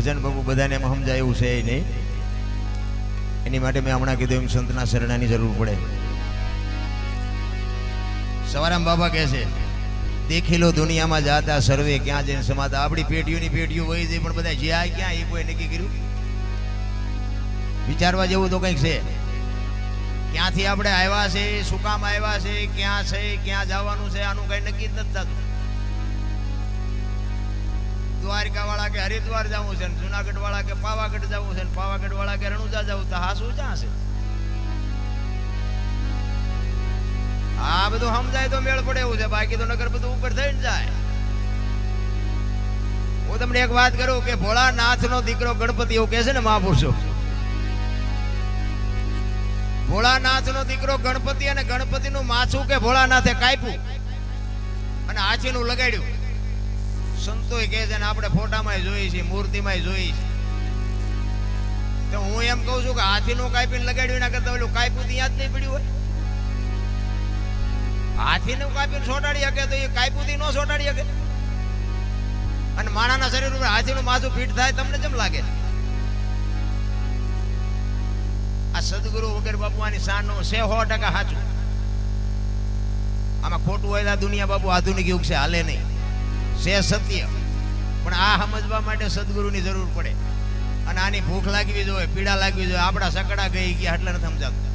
ભજન બાબુ બધાને એમ સમજાય એવું છે નહીં. એની માટે મેં હમણાં કીધું એમ સંતના શરણાની જરૂર પડે. સવારામ બાબા કહે છે, દેખી લો દુનિયામાં જાતા સર્વે ક્યાં જઈને સમાતા. આપણી પેઢીઓની પેઢીઓ વહી જાય પણ બધા જ્યાં ક્યાં એ કોઈ નક્કી કર્યું? વિચારવા જેવું તો કંઈક છે. ક્યાંથી આપણે આવ્યા છે, શું કામ આવ્યા છે, ક્યાં છે, ક્યાં જવાનું છે, આનું કઈ નક્કી જ નથી થતું. દ્વારકા વાળા કે હરિદ્વાર જવું છે, જુનાગઢ વાળા કે પાવાગઢ જવું છે, પાવાગઢ વાળા કે રણુજા જવું, તો હા શું ક્યાં છે? આ બધું સમજાય તો મેળ પડે એવું છે, બાકી તો નગર બધું ઉપર થઈને જાય. હું તમને એક વાત કરું કે ભોળાનાથ નો દીકરો ગણપતિ એવું કહે છે ને મહાપુરુષો. ભોળાનાથ નો દીકરો ગણપતિ અને ગણપતિ નું માથું કે ભોળાનાથે કાપ્યું અને હાથી નું લગાડ્યું. સંતોય કહે છે ને આપણે ફોટામાં જોઈએ છીએ, મૂર્તિમાં જોઈએ છીએ. તો હું એમ કઉ છું કે હાથી નું કાપીને લગાડ્યું એના કરતા ઓલું કાપ્યું ત્યાં જ નહીં પડ્યું હોય. હાથી નું કાપીને સોટાડી શકે તો એ કાપ્યું થી ન સોટાડી શકે. અને માણાના શરીર ઉપર હાથી નું માથું ફીટ થાય તમને કેમ લાગે? આ સદગુરુ વગર બાપુની શાન નું છે 100% સાચું. આમાં ખોટું હોય તો દુનિયા બાપુ આધુનિક યુગ છે, હાલે નહીં. છે સત્ય, પણ આ સમજવા માટે સદગુરુની જરૂર પડે. અને આની ભૂખ લાગવી જોઈએ, પીડા લાગવી જોઈએ. આપણા સકડા ગઈ ગયા એટલે નથી સમજાતું.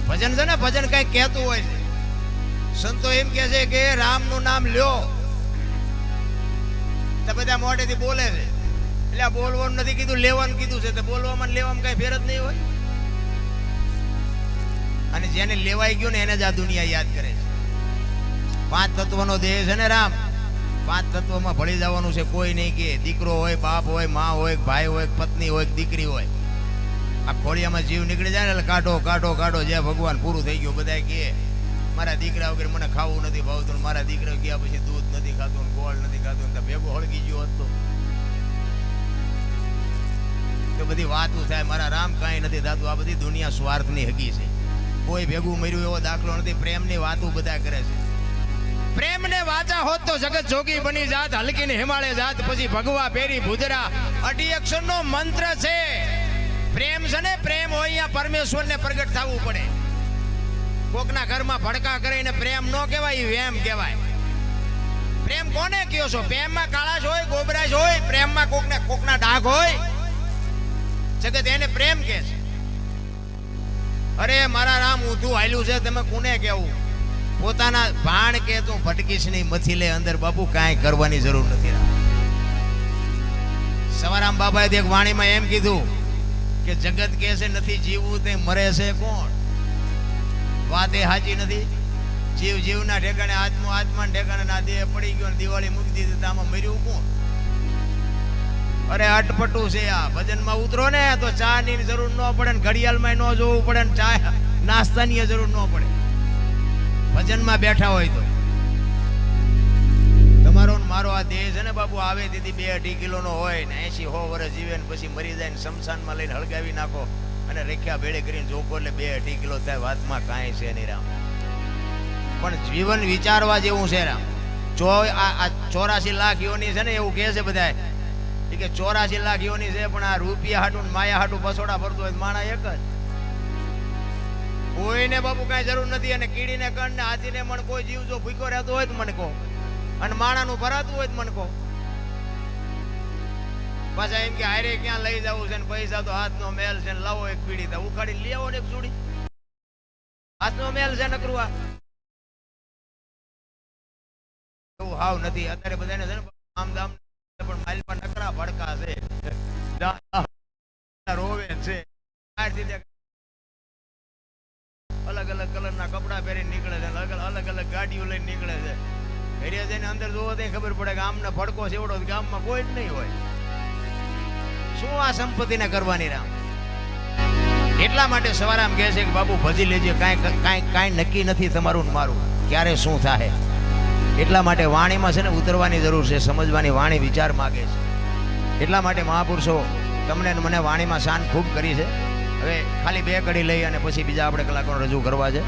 ભજન છે ને, ભજન કઈ કહેતું હોય છે. સંતો એમ કે છે કે રામ નું નામ લ્યો તો બધા મોઢેથી બોલે છે. એટલે બોલવાનું નથી કીધું, લેવાનું કીધું છે. તો બોલવામાં લેવામાં કઈ ફેર જ નહીં હોય. અને જેને લેવાઈ ગયું ને એને જ આ દુનિયા યાદ કરે છે. 5 તત્વનો દેહ છે ને રામ. 5 તત્વમાં ભળી જવાનું છે. કોઈ નહીં કે દીકરો હોય, બાપ હોય, માં હોય, ભાઈ હોય, પત્ની હોય, દીકરી હોય. આ ખોળિયામાં જીવ નીકળી જાય ને એટલે કાઢો કાઢો કાઢો. જે ભગવાન પૂરું થઈ ગયું. બધા કે મારા દીકરા વગર મને ખાવું નથી ભાવતું, મારા દીકરા ગયા પછી દૂધ નથી ખાતું, ગોળ નથી ખાતું, ભેગો હળગી ગયો હતો. તો બધી વાતો થાય. મારા રામ કાંઈ નથી થતું. આ બધી દુનિયા સ્વાર્થની હગી છે. કોઈ ભેગું મર્યું એવો દાખલો નથી. પ્રેમની વાતો બધા કરે છે. પ્રેમને વાચા હોત તો જગત જોગી બની જાત, હલકીને હિમાલય જાત, પછી ભગવા પેરી ભુજરા. 8 અક્ષરનો મંત્ર છે. પ્રેમ છે ને, પ્રેમ હોય અહીંયા પરમેશ્વરને પ્રગટ થવું પડે. કોકના ઘરમાં ભડકા કરીને પ્રેમ ન કહેવાય, વેમ કહેવાય. પ્રેમ કોને કયો છો? પ્રેમમાં કાળાશ હોય, ગોબરાશ હોય, પ્રેમમાં કોકના ડાઘ હોય. જગત એને પ્રેમ કહે છે. અરે મારા રામ ઊંધું હાલ્યું છે, તમે કોને કહેવું? પોતાના ભાણ કે તું ભટકીશ નહીં, મથી લે અંદર. બાપુ કાંઈ કરવાની જરૂર નથી. સવારામ બાબાએ એક વાણીમાં એમ કીધું કે જગત કહે છે નથી જીવવું, તે મરે છે કોણ? વાત એ સાચી નથી. જીવ જીવના ઠેકાણે, આત્મા આત્માના ઠેકાણે. ના દેહ પડી ગયો, દિવાળી મૂકી દીધી, આમાં મર્યું કોણ? અરે અટપટું છે આ. ભજનમાં ઉતરો ને તો ચા ની જરૂર ન પડે ને ઘડિયાળમાં ન જોવું પડે ને ચા નાસ્તાની જરૂર ન પડે. ભજનમાં બેઠા હોય તો તમારો મારો આ દેહ છે ને બાપુ, આવે તેથી 2-2.5 કિલો નો હોય ને 80-100 વર્ષ જીવે ને પછી મરી જાય ને શમશાનમાં લઈને હળગાવી નાખો અને રેખ્યા ભેળે કરીને જોકો એટલે 2-2.5 કિલો થાય. વાતમાં કાંઈ છે નહીં રામ. પણ જીવન વિચારવા જેવું છે રામ. 84 લાખ યોની છે ને એવું કહે છે બધા કે 84 લાખ યોની છે. પણ આ રૂપિયા હાટું માયા હાટું બસોડા ભરતો હોય માણા એક જ. કોઈને બાપુ કઈ જરૂર નથી. અને કીડીને કણ ને હાથીને મણ કોઈ જીવ જો ભૂખ્યો રહેતો હોય તો મને કહો, અને માણાનું ભરાતું હોય તો મને કહો. પાછા એમ કે હારે ક્યાં લઈ જવું છે ને પૈસા તો હાથનો મેલ છે ને લાવો એક પીડી તો ઉખાડી લઈ આવો ને એક જોડી. હાથનો મેલ છે નકરું. એવું હાવ નથી અત્યારે બધાને છે ને આમ દામ. પણ માલમાં નકરા ભડકા છે, રોવે છે. અલગ અલગ કલરના કપડા પહેરીને નીકળે છે, અલગ અલગ ગાડીઓ લઈને નીકળે છે. ઘરે જઈને અંદર જોવો તો ખબર પડે કે આમને ભડકો સેવડો ગામમાં કોઈ જ નહીં હોય. શું આ સંપત્તિને કરવાની રામ? એટલા માટે સવારામ કહે છે કે બાપુ ભજી લેજે. કાંઈ નક્કી નથી તમારું ને મારું ક્યારે શું થાય. એટલા માટે વાણીમાં છે ને ઉતરવાની જરૂર છે, સમજવાની. વાણી વિચાર માગે છે. એટલા માટે મહાપુરુષો તમને મને વાણીમાં શાન ખૂબ કરી છે. હવે ખાલી 2 કડી લઈ અને પછી બીજા આપણે કલાકારો રજૂ કરવા છે.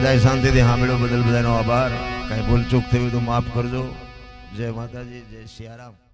બધાય શાંતિથી સાંભળ્યો બદલ બધાનો આભાર. કાંઈ ભૂલ ચૂક થઈ હોય તો માફ કરજો. જય માતાજી, જય સિયારામ.